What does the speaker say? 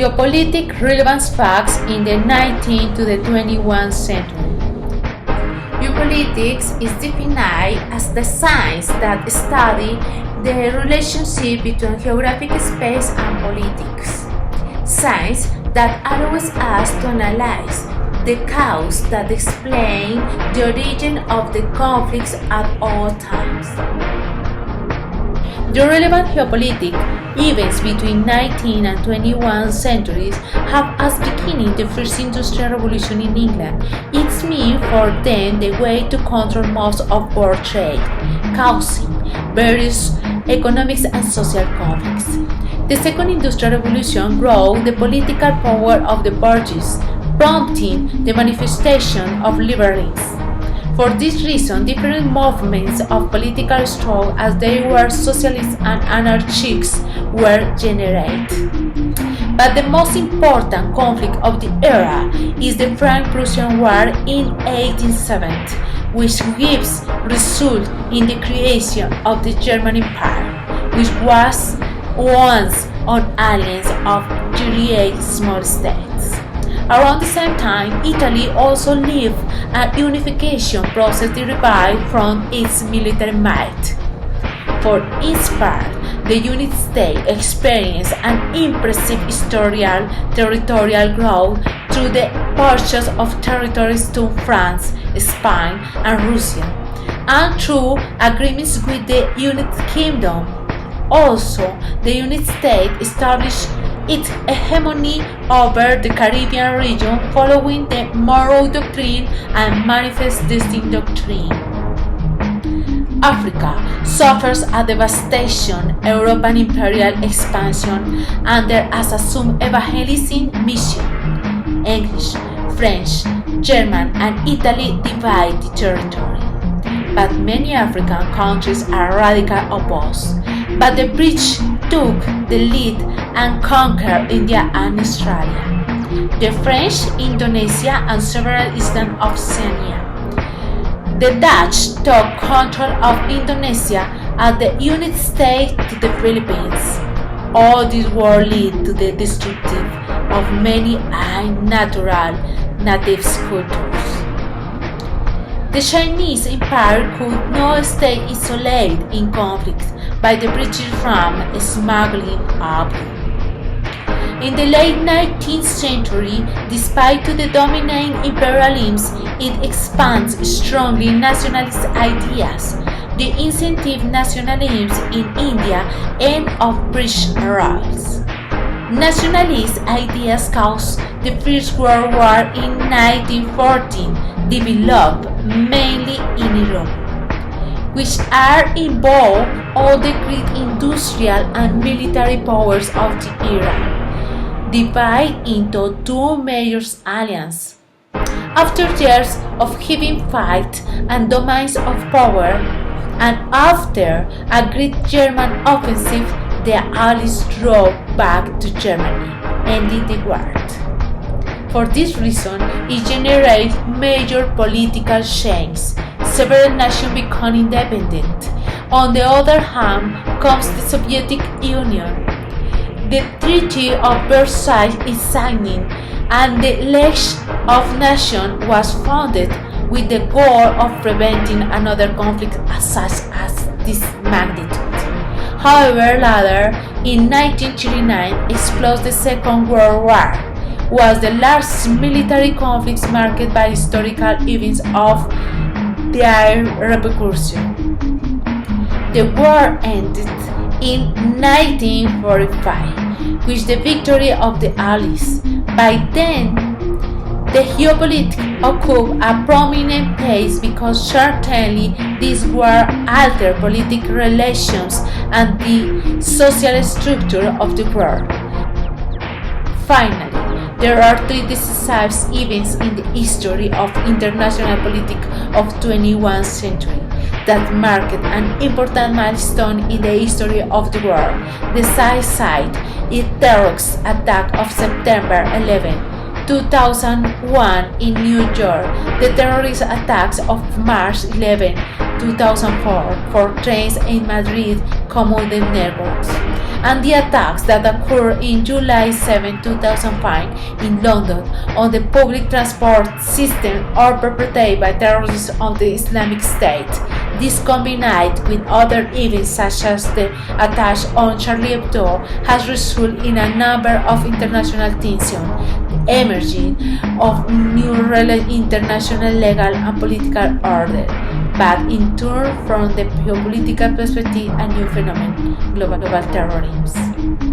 Geopolitical relevant facts in the 19th to the 21st century. Geopolitics is defined as the science that studies the relationship between geographic space and politics. Science that allows us to analyze the causes that explain the origin of the conflicts at all times. The relevant geopolitical events between 19th and 21st centuries have as beginning the first industrial revolution in England. It means for them the way to control most of world trade, causing various economic and social conflicts. The second industrial revolution grew the political power of the bourgeois, prompting the manifestation of liberalism. For this reason, different movements of political struggle, as they were socialists and anarchists, were generated. But the most important conflict of the era is the Franco-Prussian War in 1870, which gives result in the creation of the German Empire, which was once an alliance of 38 small states. Around the same time, Italy also lived a unification process derived from its military might. For its part, the United States experienced an impressive territorial growth through the purchase of territories to France, Spain, and Russia, and through agreements with the United Kingdom. Also, the United States established its hegemony over the Caribbean region following the Monroe Doctrine and Manifest Destiny Doctrine. Africa suffers a devastation European imperial expansion under an assumed evangelism mission. English, French, German, and Italy divide the territory. But many African countries are radically opposed. But the British took the lead and conquered India and Australia, the French, Indonesia, and several islands of Oceania. The Dutch took control of Indonesia and the United States to the Philippines. All this war led to the destruction of many unnatural native cultures. The Chinese Empire could not stay isolated in conflict by the British from smuggling opium. In the late 19th century, despite the dominating imperialism, it expands strongly nationalist ideas. The incentive nationalism in India and of British rules. Nationalist ideas caused the First World War in 1914, developed mainly in Europe, which are involved all the great industrial and military powers of the era, divided into two major alliances. After years of heavy fight and dominance of power, and after a great German offensive, the Allies drove back to Germany, ending the war. For this reason, it generated major political changes. Several nations became independent. On the other hand, comes the Soviet Union. The Treaty of Versailles is signed, and the League of Nations was founded with the goal of preventing another conflict such as this magnitude. However, later, in 1939, exploded the Second World War, was the largest military conflict marked by historical events of their repercussion. The war ended in 1945 with the victory of the Allies. By then, the geopolitics occupied a prominent place because certainly this war altered political relations and the social structure of the world. Finally, there are three decisive events in the history of international politics of the 21st century that marked an important milestone in the history of the world. The suicide is the terrorist attack of September 11, 2001 in New York, the terrorist attacks of March 11, 2004 for trains in Madrid, common networks, and the attacks that occurred in July 7, 2005 in London on the public transport system are perpetrated by terrorists of the Islamic State. This combined with other events such as the attack on Charlie Hebdo has resulted in a number of international tension, the emerging of new international legal and political order, but in turn from the geopolitical perspective a new phenomenon, global terrorism.